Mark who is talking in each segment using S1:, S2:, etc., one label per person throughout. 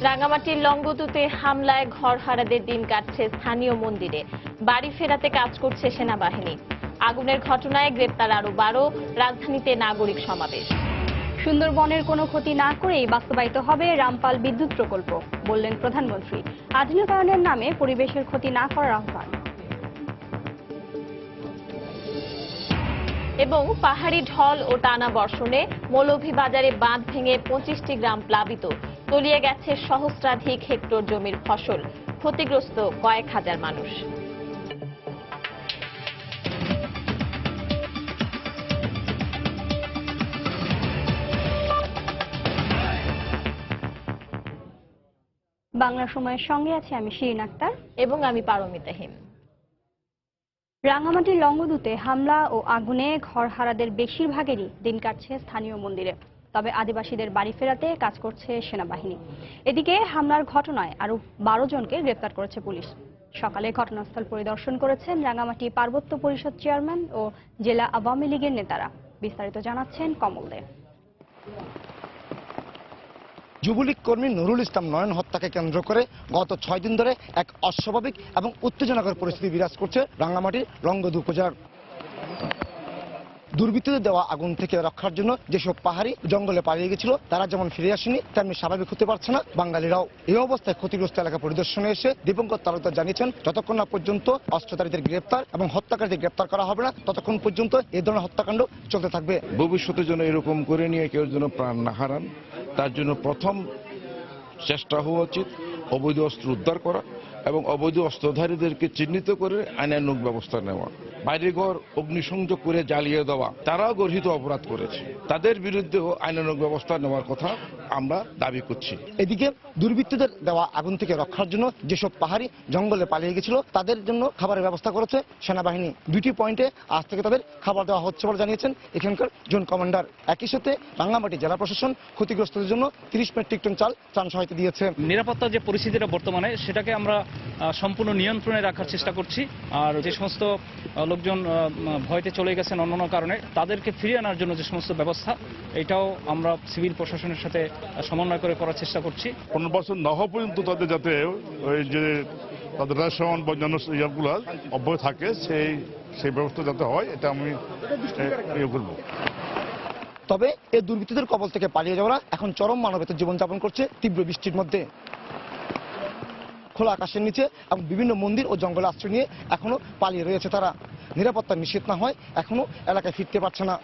S1: রাঙ্গামাটির লংগদুতে হামলায় ঘরহারাদের দিন কাটছে স্থানীয় মন্দিরে। বাড়ি ফেরাতে কাজ করছে সেনাবাহিনী। আগুনের ঘটনায় গ্রেপ্তার আরো 12। রাজধানীতে নাগরিক সমাবেশ।
S2: সুন্দরবনের কোনো ক্ষতি না করেই বাস্তবায়িত হবে রামপাল বিদ্যুৎ প্রকল্প, বললেন প্রধানমন্ত্রী। আধুনিকায়নের নামে পরিবেশের ক্ষতি না করার আহ্বান।
S1: এবং পাহাড়ি ঢল ও টানা বর্ষণে মৌলভীবাজারে বাঁধ ভেঙে 25টি গ্রাম প্লাবিত। তলিয়ে গেছে সহস্রাধিক হেক্টর জমির ফসল। ক্ষতিগ্রস্ত কয়েক হাজার মানুষ।
S2: বাংলা সময়ের সঙ্গে আছি আমি শিরিন আক্তার
S1: এবং আমি পারমিতা হিম।
S2: রাঙ্গামাটির লংগদুতে হামলা ও আগুনে ঘরহারাদের বেশিরভাগেরই দিন কাটছে স্থানীয় মন্দিরে। তবে আদিবাসীদের বাড়ি ফেরাতে কাজ করছে সেনাবাহিনী। এদিকে হামলার ঘটনায় আরো 12 জনকে গ্রেপ্তার করেছে পুলিশ। সকালে ঘটনাস্থল পরিদর্শন করেছেন রাঙ্গামাটি পার্বত্য পরিষদ চেয়ারম্যান ও জেলা আওয়ামী লীগের নেতারা। বিস্তারিত জানাচ্ছেন কমল দে।
S3: যুবলীগ কর্মী নুরুল ইসলাম নয়ন হত্যাকে কেন্দ্র করে গত 6 দিন ধরে এক অস্বাভাবিক এবং উত্তেজনাকর পরিস্থিতি বিরাজ করছে রাঙ্গামাটির লংগদু উপজেলার। দুর্বৃত্তদের দেওয়া আগুন থেকে রক্ষার জন্য যেসব পাহাড়ি জঙ্গলে পালিয়ে গেছিল তারা যেমন ফিরে আসেনি, তেমনি স্বাভাবিক হতে পারছে না বাঙালিরাও। এই অবস্থায় ক্ষতিগ্রস্ত এলাকা পরিদর্শনে এসে দীপঙ্কর তালুকদার জানিয়েছেন, যতক্ষণ না পর্যন্ত অস্ত্রধারীদের গ্রেপ্তার এবং হত্যাকারীদের গ্রেপ্তার করা হবে না, ততক্ষণ পর্যন্ত এই ধরনের হত্যাকাণ্ড চলতে থাকবে।
S4: ভবিষ্যতে যেন এরকম করে নিয়ে কেউ যেন প্রাণ না হারান, তার জন্য প্রথম চেষ্টা হওয়া উচিত অবৈধ অস্ত্র উদ্ধার করা এবং অবৈধ অস্ত্রধারীদেরকে চিহ্নিত করে আইনানুগ ব্যবস্থা নেওয়া। বাড়িঘর অগ্নিসংযোগ করে জ্বালিয়ে দেওয়া, তারাও গর্হিত অপরাধ করেছে, তাদের বিরুদ্ধেও আইনানুগ ব্যবস্থা নেওয়ার কথা আমরা দাবি করছি।
S3: এদিকে দুর্বৃত্তদের দেওয়া আগুন থেকে রক্ষার জন্য যেসব পাহাড়ি জঙ্গলে পালিয়ে গেছিল তাদের জন্য খাবারের ব্যবস্থা করেছে সেনাবাহিনী। 2টি পয়েন্টে আজ থেকে তাদের খাবার দেওয়া হচ্ছে বলে জানিয়েছেন এখানকার জোন কমান্ডার। একই সাথে রাঙ্গামাটি জেলা প্রশাসন ক্ষতিগ্রস্তদের জন্য 30 মেট্রিক টন চাল ত্রাণ সহায়তা দিয়েছে।
S5: নিরাপত্তার যে পরিস্থিতিটা বর্তমানে, সেটাকে আমরা সম্পূর্ণ নিয়ন্ত্রণে রাখার চেষ্টা করছি। আর যে সমস্ত লোকজন ভয়তে চলে গেছেন অন্যান্য কারণে, তাদেরকে ফিরিয়ে আনার জন্য যে সমস্ত ব্যবস্থা, এটাও আমরা সিভিল প্রশাসনের সাথে সমন্বয় করে করার চেষ্টা করছি।
S6: 15% না হওয়া পর্যন্ত তাদের যাতে ওই যে তাদের রেশন বা অন্যান্য ইয়াগুলো অব্যাহত থাকে, সেই ব্যবস্থা যাতে হয়, এটা আমি করব।
S3: তবে এই দুর্বৃত্তদের কবল থেকে পালিয়ে যাওয়ারা এখন চরম মানবেতর জীবনযাপন করছে তীব্র বৃষ্টির মধ্যে। খোলা আকাশের নিচে এবং বিভিন্ন মন্দির ও জঙ্গলে আশ্রয় নিয়ে এখনো পালিয়ে রয়েছে তারা। নিরাপত্তা নিশ্চিত না হয় এখনো এলাকায় ফিরতে পারছে না।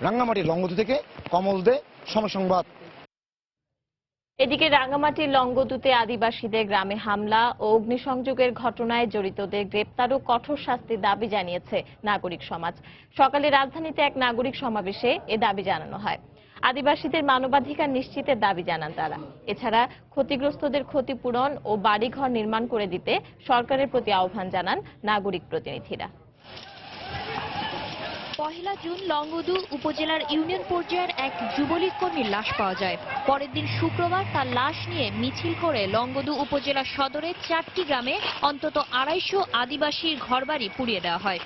S3: রাঙ্গামাটির লংগদু থেকে কমল দে, সময় সংবাদ।
S1: এদিকে রাঙ্গামাটির লংগদুতে আদিবাসীদের গ্রামে হামলা ও অগ্নিসংযোগের ঘটনায় জড়িতদের গ্রেপ্তার ও কঠোর শাস্তির দাবি জানিয়েছে নাগরিক সমাজ। সকালে রাজধানীতে এক নাগরিক সমাবেশে এ দাবি জানানো হয়। আদিবাসীদের মানবাধিকার নিশ্চিতের দাবি জানান তারা। এছাড়া ক্ষতিগ্রস্তদের ক্ষতিপূরণ ও বাড়িঘর নির্মাণ করে দিতে সরকারের প্রতি আহ্বান জানান নাগরিক প্রতিনিধিরা।
S7: 1 জুন লংগদু উপজেলার ইউনিয়ন পর্যায়ের এক যুবলীগ কর্মীর লাশ পাওয়া যায়। পরের দিন শুক্রবার তার লাশ নিয়ে মিছিল করে লংগদু উপজেলা সদরের 4টি গ্রামে অন্তত 250 আদিবাসীর ঘরবাড়ি পুড়িয়ে দেওয়া হয়।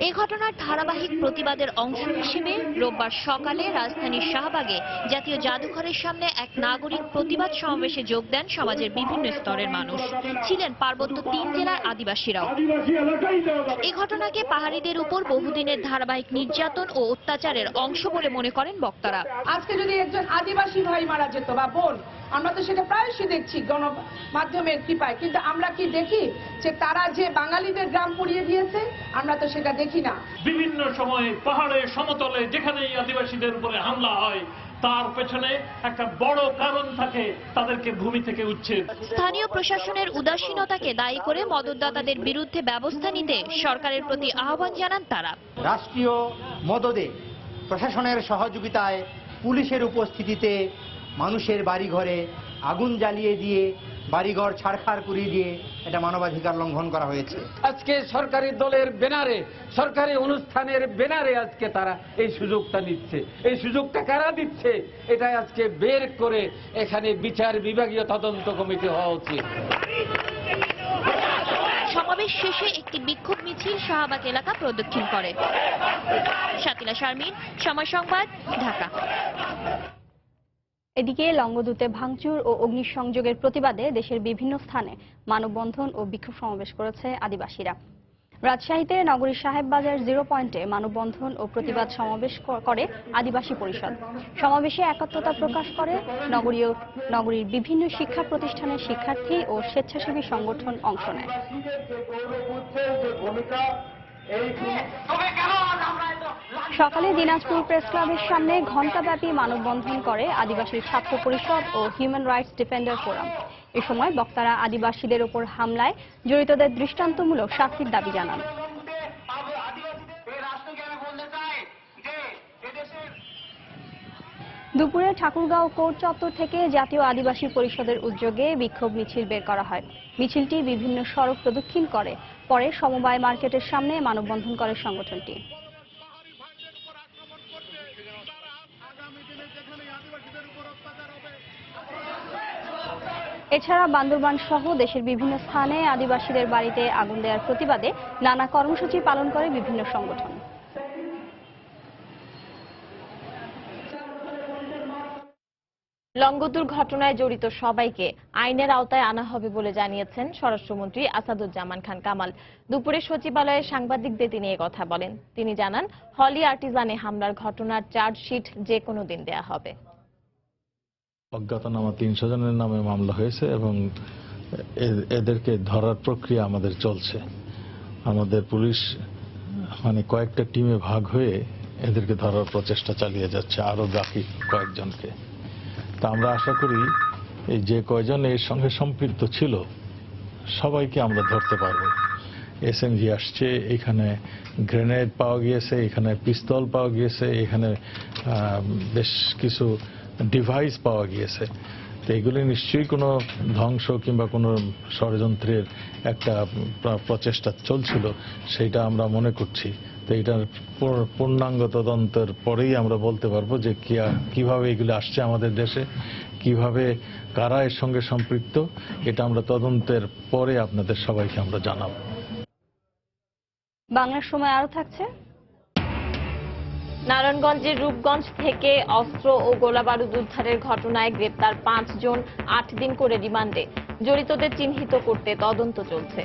S7: এ ঘটনার ধারাবাহিক প্রতিবাদের অংশ হিসেবে রোববার সকালে রাজধানীর শাহবাগে জাতীয় জাদুঘরের সামনে এক নাগরিক প্রতিবাদ সমাবেশে যোগ দেন সমাজের বিভিন্ন স্তরের মানুষ। ছিলেন পার্বত্য 3 জেলার আদিবাসীরাও। এ ঘটনাকে পাহাড়িদের উপর বহুদিনের ধারাবাহিক নির্যাতন ও অত্যাচারের অংশ বলে মনে করেন বক্তারা।
S8: আজকে যদি একজন আদিবাসী ভাই মারা যেত বা বোন, আমরা তো সেটা প্রায়শই দেখছি গণমাধ্যমের কৃপায়, কিন্তু আমরা কি দেখি যে তারা যে বাঙালিদের গ্রাম পুড়িয়ে দিয়েছে? আমরা তো সেটা দেখি না।
S9: বিভিন্ন সময়ে পাহাড়ে সমতলে যেখানেই আদিবাসীদের উপরে হামলা হয়, তার পেছনে একটা বড় কারণ থাকে, তাদেরকে ভূমি থেকে উচ্ছেদ।
S7: স্থানীয় প্রশাসনের উদাসীনতাকে দায়ী করে মদতদাতাদের বিরুদ্ধে ব্যবস্থা নিতে সরকারের প্রতি আহ্বান জানান তারা।
S10: রাষ্ট্রীয় মদদে, প্রশাসনের সহযোগিতায়, পুলিশের উপস্থিতিতে মানুষের বাড়িঘরে আগুন জ্বালিয়ে দিয়ে, বাড়িঘর ছাড়খাড় করিয়ে দিয়ে এটা মানবাধিকার লঙ্ঘন করা হয়েছে।
S11: আজকে সরকারি দলের ব্যানারে, সরকারি অনুষ্ঠানের ব্যানারে আজকে তারা এই সুযোগটা নিচ্ছে। এই সুযোগটা কারা দিচ্ছে? এটা আজকে বের করে এখানে বিচার বিভাগীয় তদন্ত কমিটি হওয়া উচিত।
S7: সমাবেশ শেষে একটি বিক্ষোভ মিছিল শাহবাগ এলাকা প্রদক্ষিণ করে। শাকিলা শারমিন, সময় সংবাদ, ঢাকা।
S2: এদিকে লংগদুতে ভাঙচুর ও অগ্নিসংযোগের প্রতিবাদে দেশের বিভিন্ন স্থানে মানববন্ধন ও বিক্ষোভ সমাবেশ করেছে আদিবাসীরা। রাজশাহীতে নগরীর সাহেববাজার 0 পয়েন্টে মানববন্ধন ও প্রতিবাদ সমাবেশ করে আদিবাসী পরিষদ। সমাবেশে একাত্মতা প্রকাশ করে নগরীর বিভিন্ন শিক্ষা প্রতিষ্ঠানের শিক্ষার্থী ও স্বেচ্ছাসেবী সংগঠন অংশ নেয়। সকালে দিনাজপুর প্রেস ক্লাবের সামনে ঘণ্টাব্যাপী মানববন্ধন করে আদিবাসী ছাত্র পরিষদ ও হিউম্যান রাইটস ডিফেন্ডার ফোরাম। এ সময় বক্তারা আদিবাসীদের উপর হামলায় জড়িতদের দৃষ্টান্তমূলক শাস্তির দাবি জানান। দুপুরে ঠাকুরগাঁও কোর্ট চত্বর থেকে জাতীয় আদিবাসী পরিষদের উদ্যোগে বিক্ষোভ মিছিল বের করা হয়। মিছিলটি বিভিন্ন সড়ক প্রদক্ষিণ করে পরে সমবায় মার্কেটের সামনে মানববন্ধন করে সংগঠনটি। এছাড়া বান্দরবান সহ দেশের বিভিন্ন স্থানে আদিবাসীদের বাড়িতে আগুন দেওয়ার প্রতিবাদে নানা কর্মসূচি পালন করে বিভিন্ন সংগঠন।
S1: লংগদুর ঘটনায় জড়িত সবাইকে আইনের আওতায় আনা হবে বলে জানিয়েছেন স্বরাষ্ট্রমন্ত্রী আসাদুজ্জামান খান কামাল। দুপুরে সচিবালয়ে সাংবাদিকদের তিনি কথা বলেন। তিনি জানান, হলি আর্টিজানে হামলার ঘটনার চার্জশিট যে কোনো দিন দেয়া হবে।
S12: অজ্ঞাতনামা 300 জনের নামে মামলা হয়েছে এবং এদেরকে ধরার প্রক্রিয়া আমাদের চলছে। আমাদের পুলিশ কয়েকটা টিমে ভাগ হয়ে এদেরকে ধরার প্রচেষ্টা চালিয়ে যাচ্ছে, আরো বাকি কয়েকজনকে। তা আমরা আশা করি এই যে কয়জন এর সঙ্গে সম্পৃক্ত ছিল সবাইকে আমরা ধরতে পারবো। এসএমজি আসছে, এখানে গ্রেনেড পাওয়া গিয়েছে, এখানে পিস্তল পাওয়া গিয়েছে, এখানে বেশ কিছু ডিভাইস পাওয়া গিয়েছে। তো এগুলি নিশ্চয়ই কোনো ধ্বংস কিংবা কোনো ষড়যন্ত্রের একটা প্রচেষ্টা চলছিল, সেইটা আমরা মনে করছি। তো এটার পূর্ণাঙ্গ তদন্তের পরেই আমরা বলতে পারবো যে কিভাবে এগুলি আসছে আমাদের দেশে, কিভাবে কারা এর সঙ্গে সম্পৃক্ত। এটা আমরা তদন্তের পরে আপনাদের সবাইকে আমরা জানাবো।
S2: বাংলার সময় আরো থাকছে।
S1: নারায়ণগঞ্জের রূপগঞ্জ থেকে অস্ত্র ও গোলাবারুদ উদ্ধারের ঘটনায় গ্রেপ্তার 5 জন 8 দিন করে রিমান্ডে। জড়িতদের চিহ্নিত করতে তদন্ত চলছে।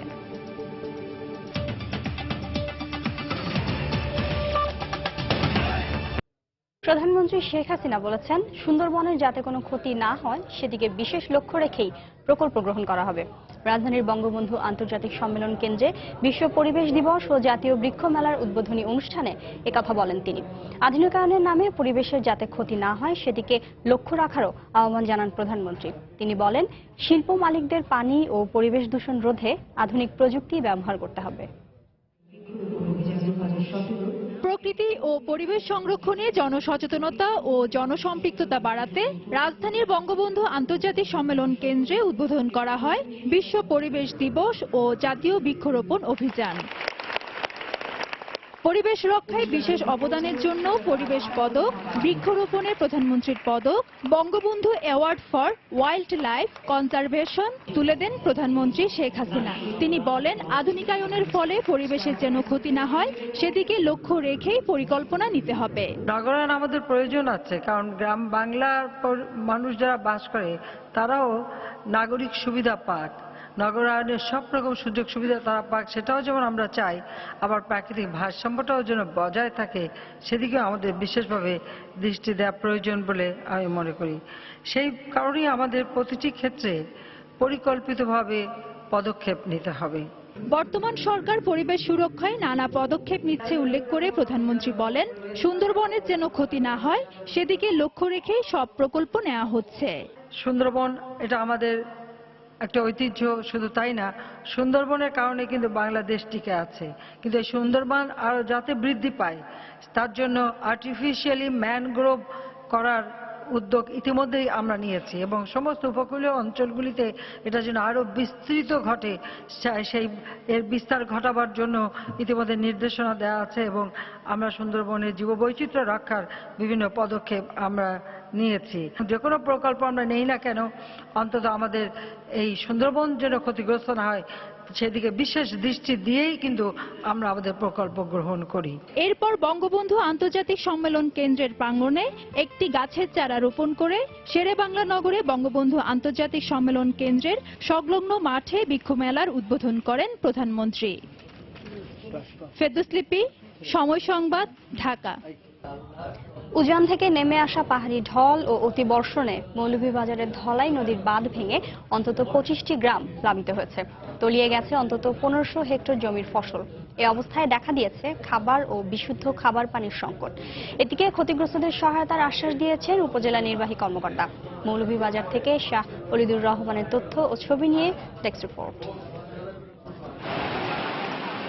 S2: প্রধানমন্ত্রী শেখ হাসিনা বলেছেন, সুন্দরবনের যাতে কোনো ক্ষতি না হয় সেদিকে বিশেষ লক্ষ্য রেখেই প্রকল্প গ্রহণ করা হবে। রাজধানীর বঙ্গবন্ধু আন্তর্জাতিক সম্মেলন কেন্দ্রে বিশ্ব পরিবেশ দিবস ও জাতীয় বৃক্ষ মেলার উদ্বোধনী অনুষ্ঠানে একথা বলেন তিনি। আধুনিকায়নের নামে পরিবেশের যাতে ক্ষতি না হয় সেদিকে লক্ষ্য রাখারও আহ্বান জানান প্রধানমন্ত্রী। তিনি বলেন, শিল্প মালিকদের পানি ও পরিবেশ দূষণ রোধে আধুনিক প্রযুক্তি ব্যবহার করতে হবে।
S13: প্রকৃতি ও পরিবেশ সংরক্ষণে জনসচেতনতা ও জনসম্পৃক্ততা বাড়াতে রাজধানীর বঙ্গবন্ধু আন্তর্জাতিক সম্মেলন কেন্দ্রে উদ্বোধন করা হয় বিশ্ব পরিবেশ দিবস ও জাতীয় বৃক্ষরোপণ অভিযান। পরিবেশ রক্ষায় বিশেষ অবদানের জন্য পরিবেশ পদক, বৃক্ষরোপণের প্রধানমন্ত্রীর পদক, Bangabandhu award for wild life conservation তুলে দেন প্রধানমন্ত্রী শেখ হাসিনা। তিনি বলেন, আধুনিকায়নের ফলে পরিবেশের যেন ক্ষতি না হয় সেদিকে লক্ষ্য রেখেই পরিকল্পনা নিতে হবে।
S14: নগরায়ন আমাদের প্রয়োজন আছে, কারণ গ্রাম বাংলার মানুষ যারা বাস করে তারাও নাগরিক সুবিধা পাক, নগরায়নের সব রকম সুযোগ সুবিধা তারা পাক, সেটাও যেমন আমরা চাই, আবার প্রাকৃতিক ভারসাম্যটাও যেন বজায় থাকে সেদিকেও আমাদের বিশেষভাবে দৃষ্টি দেওয়া প্রয়োজন বলে আমি মনে করি। সেই কারণেই আমাদের প্রতিটি ক্ষেত্রে পরিকল্পিতভাবে পদক্ষেপ নিতে হবে।
S13: বর্তমান সরকার পরিবেশ সুরক্ষায় নানা পদক্ষেপ নিচ্ছে উল্লেখ করে প্রধানমন্ত্রী বলেন, সুন্দরবনের যেন ক্ষতি না হয় সেদিকে লক্ষ্য রেখেই সব প্রকল্প নেওয়া হচ্ছে।
S14: সুন্দরবন এটা আমাদের একটা ঐতিহ্য, শুধু তাই না, সুন্দরবনের কারণে কিন্তু বাংলাদেশ টিকে আছে। কিন্তু এই সুন্দরবন আরো যাতে বৃদ্ধি পায় তার জন্য আর্টিফিশিয়ালি ম্যানগ্রোভ করার উদ্যোগ ইতিমধ্যেই আমরা নিয়েছি এবং সমস্ত উপকূলীয় অঞ্চলগুলিতে এটা যেন আরো বিস্তৃত ঘটে সেই এর বিস্তার ঘটাবার জন্য ইতিমধ্যে নির্দেশনা দেওয়া আছে এবং আমরা সুন্দরবনের জীববৈচিত্র্য রক্ষার বিভিন্ন পদক্ষেপ আমরা নিয়েছি। যে কোনো প্রকল্প আমরা নেই না কেন, অন্তত আমাদের এই সুন্দরবন যেন ক্ষতিগ্রস্ত না হয় সেদিকে বিশেষ দৃষ্টি দিয়েই কিন্তু আমরা আমাদের প্রকল্প গ্রহণ করি।
S13: এরপর বঙ্গবন্ধু আন্তর্জাতিক সম্মেলন কেন্দ্রের প্রাঙ্গণে একটি গাছের চারা রোপণ করে শেরেবাংলা নগরে বঙ্গবন্ধু আন্তর্জাতিক সম্মেলন কেন্দ্রের সংলগ্ন মাঠে বৃক্ষ মেলার উদ্বোধন করেন প্রধানমন্ত্রী। ফেরদৌস লিপি, সময় সংবাদ, ঢাকা।
S2: উজান থেকে নেমে আসা পাহাড়ি ঢল ও অতিবর্ষণে মৌলভীবাজারের ধলাই নদীর বাঁধ ভেঙে অন্তত 25টি গ্রাম প্লাবিত হয়েছে। তলিয়ে গেছে অন্তত 1500 হেক্টর জমির ফসল। এই অবস্থায় দেখা দিয়েছে খাবার ও বিশুদ্ধ খাবার পানির সংকট। এদিকে ক্ষতিগ্রস্তদের সহায়তার আশ্বাস দিয়েছেন উপজেলা নির্বাহী কর্মকর্তা। মৌলভীবাজার থেকে শাহ ওলিদুর রহমানের তথ্য ও ছবি নিয়ে ডেস্ক রিপোর্ট।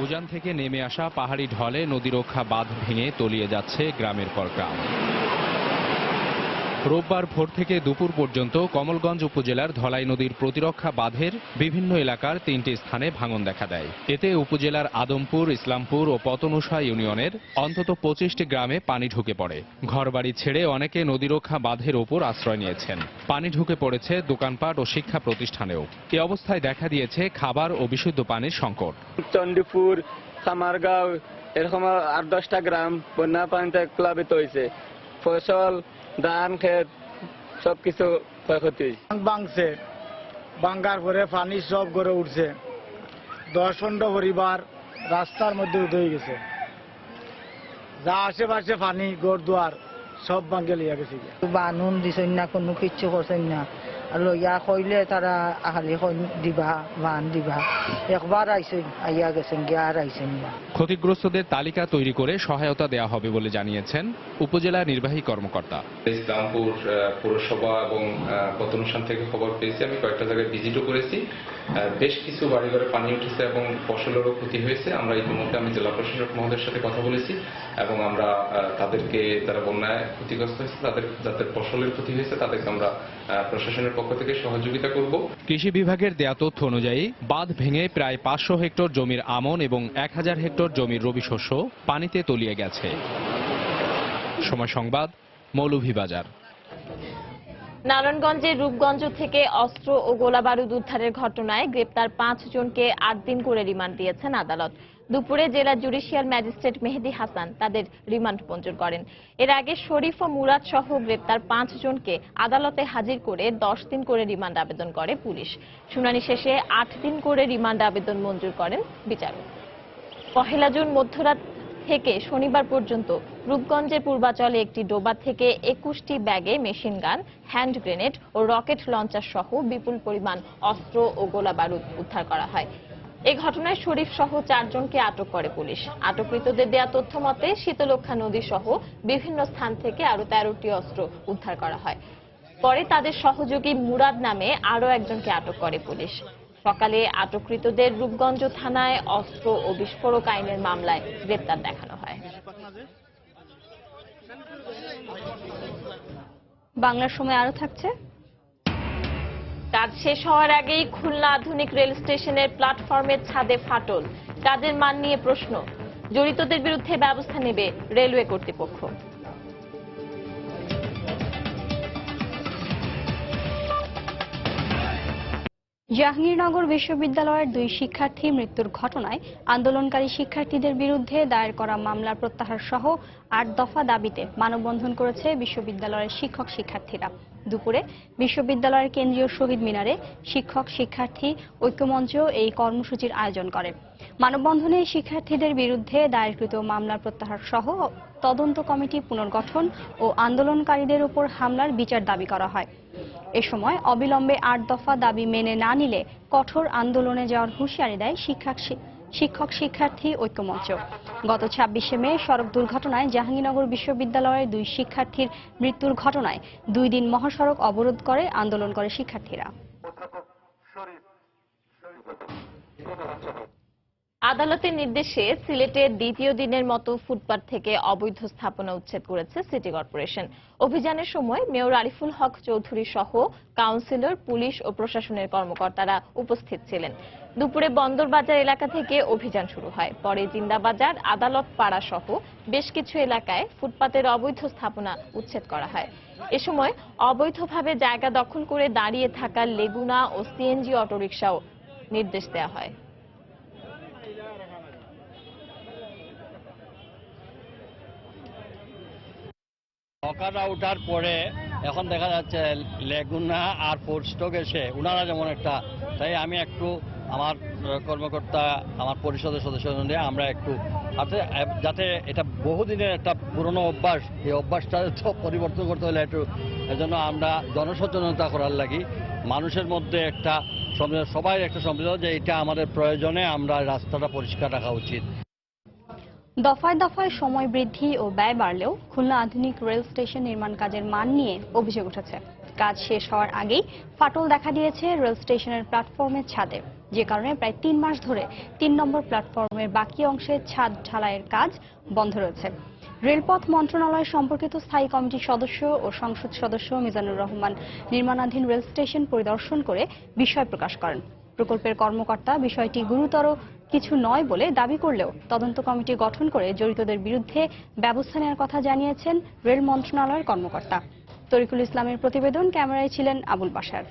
S15: উজান থেকে নেমে আসা পাহাড়ি ঢলে নদীরক্ষা বাঁধ ভেঙে তলিয়ে যাচ্ছে গ্রামের পর গ্রাম। রোববার ভোর থেকে দুপুর পর্যন্ত কমলগঞ্জ উপজেলার ধলাই নদীর প্রতিরক্ষা বাঁধের বিভিন্ন এলাকার 3টি স্থানে ভাঙন দেখা দেয়। এতে উপজেলার আদমপুর, ইসলামপুর ও পতনুষা ইউনিয়নের অন্তত 25টি গ্রামে পানি ঢুকে পড়ে। ঘরবাড়ি ছেড়ে অনেকে নদীরক্ষা বাঁধের ওপর আশ্রয় নিয়েছেন। পানি ঢুকে পড়েছে দোকানপাট ও শিক্ষা প্রতিষ্ঠানেও। এ অবস্থায় দেখা দিয়েছে খাবার ও বিশুদ্ধ পানির সংকট।
S16: চণ্ডীপুর, সামারগাঁও এরকম 8-10টা গ্রাম বন্যা পানিতে প্লাবিত হয়েছে। ফসল, ধান ক্ষেত সবকিছু ক্ষয়ক্ষতি
S17: ভাঙছে। ভাঙ্গার পরে পানি সব গড়ে উঠছে। 10-15 পরিবার রাস্তার মধ্যে উঠে গেছে। যা আশেপাশে পানি ঘর দুয়ার সব ভাঙ্গে লিয়া গেছে।
S14: বানুন দিছেন না, কোনো কিচ্ছু করছেন না। লইয়া কইলে তারা আহালি দিবা, বান দিবা। একবার আইসেন, আইয়া গেছেন, গিয়া আর আইসেন না।
S15: ক্ষতিগ্রস্তদের তালিকা তৈরি করে সহায়তা দেওয়া হবে বলে জানিয়েছেন উপজেলা নির্বাহী কর্মকর্তা।
S18: ইসলামপুর পৌরসভা এবং পতনুষান থেকে খবর পেয়েছি। আমি কয়েকটা জায়গায় ভিজিটও করেছি। বেশ কিছু বাড়িঘরে পানি উঠেছে এবং ফসলেরও ক্ষতি হয়েছে। আমরা ইতিমধ্যে আমি জেলা প্রশাসক মহোদয়ের সাথে কথা বলেছি এবং আমরা তাদেরকে, যারা বন্যায় ক্ষতিগ্রস্ত হয়েছে, যাদের ফসলের ক্ষতি হয়েছে, তাদেরকে আমরা প্রশাসনের পক্ষ থেকে সহযোগিতা করব।
S15: কৃষি বিভাগের দেয়া তথ্য অনুযায়ী বাঁধ ভেঙে প্রায় 500 হেক্টর জমির আমন এবং 1000 হেক্টর জমির রবি শস্য পানিতে তলিয়ে গেছে। সময় সংবাদ, মৌলভীবাজার।
S1: নারায়ণগঞ্জের রূপগঞ্জ থেকে অস্ত্র ও গোলাবারুদ উদ্ধারের ঘটনায় গ্রেপ্তার 5 জনকে 8 দিন করে রিমান্ড দিয়েছেন আদালত। দুপুরে জেলা জুডিশিয়াল ম্যাজিস্ট্রেট মেহেদি হাসান তাদের রিমান্ড মঞ্জুর করেন। এর আগে শরীফ ও মুরাদ সহ গ্রেপ্তার 5 জনকে আদালতে হাজির করে 10 দিন করে রিমান্ড আবেদন করে পুলিশ। শুনানি শেষে 8 দিন করে রিমান্ড আবেদন মঞ্জুর করেন বিচারক। 1 জুন মধ্যরাত থেকে শনিবার পর্যন্ত রূপগঞ্জের পূর্বাচলে একটি ডোবা থেকে 21টি ব্যাগে মেশিন গান, হ্যান্ড গ্রেনেড ও রকেট লঞ্চার সহ বিপুল পরিমাণ অস্ত্র ও গোলাবারুদ উদ্ধার করা হয়। এই ঘটনায় শরীফ সহ 4 জনকে আটক করে পুলিশ। আটককৃতদের দেয়া তথ্য মতে শীতলক্ষা নদী সহ বিভিন্ন স্থান থেকে আরো 13টি অস্ত্র উদ্ধার করা হয়। পরে তাদের সহযোগী মুরাদ নামে আরো একজনকে আটক করে পুলিশ। সকালে আটককৃতদের রূপগঞ্জ থানায় অস্ত্র ও বিস্ফোরক আইনের মামলায় গ্রেপ্তার দেখানো হয়।
S2: বাংলার সময় আরো থাকছে।
S1: কাজ শেষ হওয়ার আগেই খুলনা আধুনিক রেল স্টেশনের প্ল্যাটফর্মের ছাদে ফাটল। কাজের মান নিয়ে প্রশ্ন। জড়িতদের বিরুদ্ধে ব্যবস্থা নেবে রেলওয়ে কর্তৃপক্ষ।
S2: জাহাঙ্গীরনগর বিশ্ববিদ্যালয়ের 2 শিক্ষার্থী মৃত্যুর ঘটনায় আন্দোলনকারী শিক্ষার্থীদের বিরুদ্ধে দায়ের করা মামলার প্রত্যাহার সহ 8 দফা দাবিতে মানববন্ধন করেছে বিশ্ববিদ্যালয়ের শিক্ষক শিক্ষার্থীরা। দুপুরে বিশ্ববিদ্যালয়ের কেন্দ্রীয় শহীদ মিনারে শিক্ষক শিক্ষার্থী ঐক্যমঞ্চ এই কর্মসূচির আয়োজন করে। মানববন্ধনে শিক্ষার্থীদের বিরুদ্ধে দায়েরকৃত মামলার প্রত্যাহার সহ তদন্ত কমিটি পুনর্গঠন ও আন্দোলনকারীদের উপর হামলার বিচার দাবি করা হয়। এ সময় অবিলম্বে 8 দফা দাবি মেনে না নিলে কঠোর আন্দোলনে যাওয়ার হুঁশিয়ারি দেয় শিক্ষক শিক্ষার্থী ঐক্যমঞ্চ। গত 26শে মে সড়ক দুর্ঘটনায় জাহাঙ্গীরনগর বিশ্ববিদ্যালয়ের 2 শিক্ষার্থীর মৃত্যুর ঘটনায় 2 দিন মহাসড়ক অবরোধ করে আন্দোলন করে শিক্ষার্থীরা।
S1: আদালতের নির্দেশে সিলেটে দ্বিতীয় দিনের মতো ফুটপাত থেকে অবৈধ স্থাপনা উচ্ছেদ করেছে সিটি কর্পোরেশন। অভিযানের সময় মেয়র আরিফুল হক চৌধুরী সহ কাউন্সিলর, পুলিশ ও প্রশাসনের কর্মকর্তারা উপস্থিত ছিলেন। দুপুরে বন্দরবাজার এলাকা থেকে অভিযান শুরু হয়। পরে জিন্দাবাজার, আদালত পাড়া সহ বেশ কিছু এলাকায় ফুটপাতের অবৈধ স্থাপনা উচ্ছেদ করা হয়। এ সময় অবৈধভাবে জায়গা দখল করে দাঁড়িয়ে থাকা লেগুনা ও সিএনজি অটোরিকশাও নির্দেশ দেওয়া হয়।
S19: সরকাররা ওঠার পরে এখন দেখা যাচ্ছে লেগুনা আর পোর্ট স্টক এসে ওনারা যেমন একটা, তাই আমি একটু আমার কর্মকর্তা আমার পরিষদের সদস্য নিয়ে আমরা একটু যাতে এটা বহুদিনের একটা পুরনো অভ্যাস, এই অভ্যাসটা তো পরিবর্তন করতে হলে একটু এজন্য আমরা জনসচেতনতা করার লাগি মানুষের মধ্যে একটা সবাই একটা সম্মিলিত যে এটা আমাদের প্রয়োজনে আমরা রাস্তাটা পরিষ্কার রাখা উচিত।
S2: দফায় দফায় সময় বৃদ্ধি ও ব্যয় বাড়লেও খুলনা আধুনিক রেল স্টেশন নির্মাণ কাজের মান নিয়ে অভিযোগ উঠেছে। কাজ শেষ হওয়ার আগেই ফাটল দেখা দিয়েছে রেল স্টেশনের প্ল্যাটফর্মের ছাদে, যে কারণে প্রায় 3 মাস ধরে 3 নম্বর প্ল্যাটফর্মের বাকি অংশে ছাদ ঢালাইয়ের কাজ বন্ধ রয়েছে। রেলপথ মন্ত্রণালয় সম্পর্কিত স্থায়ী কমিটির সদস্য ও সংসদ সদস্য মিজানুর রহমান নির্মাণাধীন রেল স্টেশন পরিদর্শন করে বিস্ময় প্রকাশ করেন। প্রকল্পের কর্মকর্তা বিষয়টি গুরুতর কিছু নয় বলে দাবি করলেও তদন্ত কমিটি গঠন করে জড়িতদের বিরুদ্ধে ব্যবস্থা নেওয়ার কথা জানিয়েছেন রেল মন্ত্রণালয়ের কর্মকর্তা। তরিকুল ইসলামের প্রতিবেদন, ক্যামেরায় ছিলেন আবুল বাশার।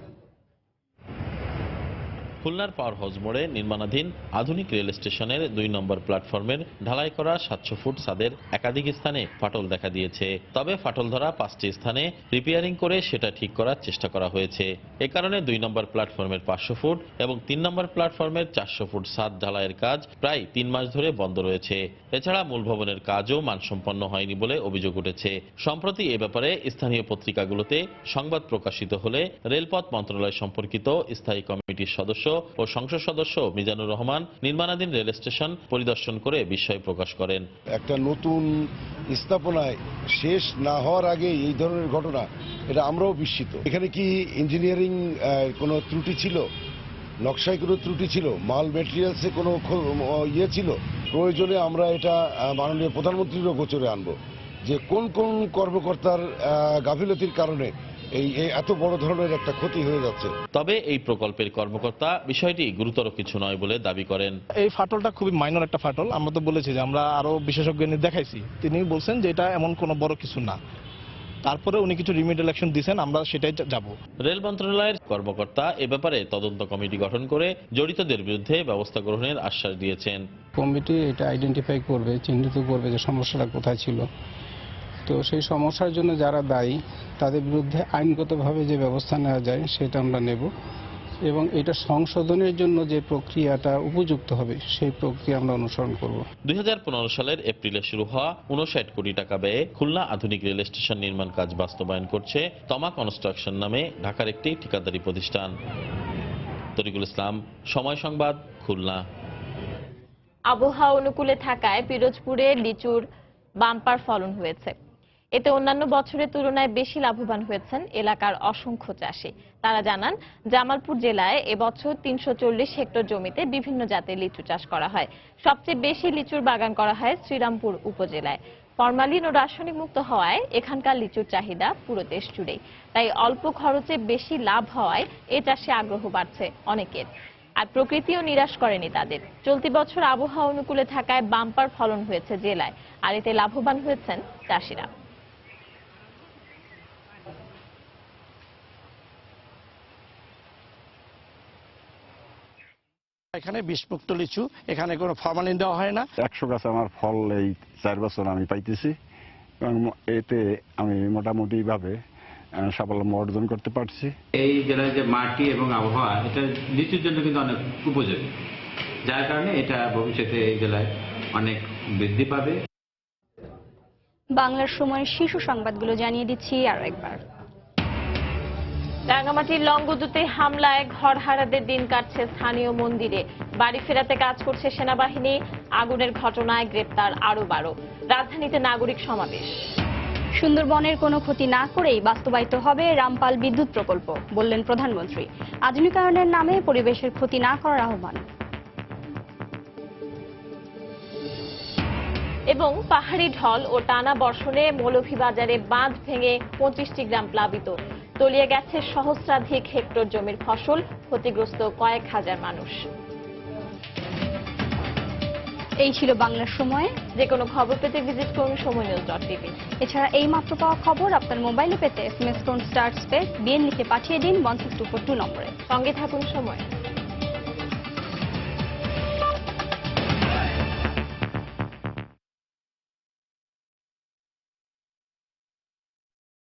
S20: খুলনার পাওয়ার হাউস মোড়ে নির্মাণাধীন আধুনিক রেল স্টেশনের 2 নম্বর প্ল্যাটফর্মের ঢালাই করা 700 ফুট ছাদের একাধিক স্থানে ফাটল দেখা দিয়েছে। তবে ফাটল ধরা 5টি স্থানে রিপেয়ারিং করে সেটা ঠিক করার চেষ্টা করা হয়েছে। এ কারণে 2 নম্বর প্ল্যাটফর্মের 500 ফুট এবং 3 নম্বর প্ল্যাটফর্মের 400 ফুট ছাদ ঢালাইয়ের কাজ প্রায় 3 মাস ধরে বন্ধ রয়েছে। এছাড়া মূল ভবনের কাজও মানসম্পন্ন হয়নি বলে অভিযোগ উঠেছে। সম্প্রতি এ ব্যাপারে স্থানীয় পত্রিকাগুলোতে সংবাদ প্রকাশিত হলে রেলপথ মন্ত্রণালয় সম্পর্কিত স্থায়ী কমিটির সদস্য ও সংসদ সদস্য মিজানুর রহমান নির্মাণাধীন রেল স্টেশন পরিদর্শন করে বিস্ময় প্রকাশ করেন।
S21: একটা নতুন স্থাপনায় শেষ না হওয়ার আগে এই ধরনের ঘটনা, এটা আমরাও বিস্মিত। এখানে কি ইঞ্জিনিয়ারিং কোনো ত্রুটি ছিল, নকশায় কোনো ত্রুটি ছিল, মাল মেটেরিয়ালসে কোনো ইয়ে ছিল? প্রয়োজনে আমরা এটা মাননীয় প্রধানমন্ত্রীরও গোচরে আনবো যে কোন কোন কর্মকর্তার গাফিলতির কারণে এই এত বড় ধরনের একটা ক্ষতি হয়ে যাচ্ছে।
S20: তবে এই প্রকল্পের কর্মকর্তা বিষয়টি গুরুতর কিছু নয় বলে দাবি করেন।
S22: এই ফাটলটা খুবই মাইনর একটা ফাটল, আমরা তো বলেছি যে আমরা আরো বিশেষজ্ঞ নিয়ে দেখাইছি, তিনি বলছেন যে এটা এমন কোনো বড় কিছু না। তারপরে উনি কিছু রিমিডিয়াল অ্যাকশন দিয়েছেন, আমরা সেটাই যাব।
S20: রেল মন্ত্রণালয়ের কর্মকর্তা এ ব্যাপারে তদন্ত কমিটি গঠন করে জড়িতদের বিরুদ্ধে ব্যবস্থা গ্রহণের আশ্বাস দিয়েছেন।
S23: কমিটি এটা আইডেন্টিফাই করবে, চিহ্নিত করবে যে সমস্যাটা কোথায় ছিল। তো সেই সমস্যার জন্য যারা দায়ী তাদের বিরুদ্ধে আইনগতভাবে যে ব্যবস্থা নেওয়া যায় সেটা আমরা নেব এবং এটা সংশোধনের জন্য যে প্রক্রিয়াটা উপযুক্ত হবে সেই প্রক্রিয়া আমরা অনুসরণ করব।
S20: 2015 সালের এপ্রিলে শুরু হওয়া 59 কোটি টাকা ব্যয়ে খুলনা আধুনিক রেল স্টেশন নির্মাণ কাজ বাস্তবায়ন করছে তমা কনস্ট্রাকশন নামে ঢাকার একটি ঠিকাদারি প্রতিষ্ঠান। তরিকুল ইসলাম, সময় সংবাদ, খুলনা।
S1: আবহাওয়া অনুকূলে থাকায় পিরোজপুরে লিচুর বাম্পার ফলন হয়েছে। এতে অন্যান্য বছরের তুলনায় বেশি লাভবান হয়েছেন এলাকার অসংখ্য চাষি। তারা জানান, জামালপুর জেলায় এবছর 340 হেক্টর জমিতে বিভিন্ন জাতের লিচু চাষ করা হয়। সবচেয়ে বেশি লিচুর বাগান করা হয় শ্রীরামপুর উপজেলায়। ফরমালিন ও রাসায়নিক মুক্ত হওয়ায় এখানকার লিচুর চাহিদা পুরো দেশ জুড়েই। তাই অল্প খরচে বেশি লাভ হওয়ায় এ চাষে আগ্রহ বাড়ছে অনেকের। আর প্রকৃতিও নিরাশ করেনি তাদের। চলতি বছর আবহাওয়া অনুকূলে থাকায় বাম্পার ফলন হয়েছে জেলায়, আর এতে লাভবান হয়েছেন চাষিরা।
S24: এখানে বিষমুক্ত লিচু, এখানে কোনো ফরমালিন দেওয়া হয় না।
S25: 100 গাছ আমার ফল এই 4 বছর আমি পাইতেছি এবং এতে আমি মোটামুটি ভাবে সাফল্য অর্জন করতে পারছি।
S26: এই জেলার যে মাটি এবং আবহাওয়া এটা লিচুর জন্য কিন্তু অনেক উপযোগী, যার কারণে এটা ভবিষ্যতে এই জেলায় অনেক বৃদ্ধি পাবে।
S2: বাংলার সময়ের শীর্ষ সংবাদগুলো জানিয়ে দিচ্ছি আরো একবার।
S1: রাঙ্গামাটির লংগদুতে হামলায় ঘরহারাদের দিন কাটছে স্থানীয় মন্দিরে। বাড়ি ফেরাতে কাজ করছে সেনাবাহিনী। আগুনের ঘটনায় গ্রেপ্তার আরো 12। রাজধানীতে নাগরিক সমাবেশ।
S2: সুন্দরবনের কোনো ক্ষতি না করেই বাস্তবায়িত হবে রামপাল বিদ্যুৎ প্রকল্প, বললেন প্রধানমন্ত্রী। আধুনিকায়নের নামে পরিবেশের ক্ষতি না করার আহ্বান।
S1: এবং পাহাড়ি ঢল ও টানা বর্ষণে মৌলভীবাজারে বাঁধ ভেঙে 25টি গ্রাম প্লাবিত। তলিয়ে গেছে সহস্রাধিক হেক্টর জমির ফসল, ক্ষতিগ্রস্ত কয়েক হাজার মানুষ।
S2: এই ছিল বাংলার সময়।
S1: যে কোনো খবর পেতে ভিজিট করুন সময়নিউজ.টিভি।
S2: এছাড়া এই মাত্র পাওয়া খবর আপনার মোবাইলে পেতে SMS করুন *BN লিখে পাঠিয়ে দিন 16242 নম্বরে।
S1: সঙ্গে থাকুন সময়।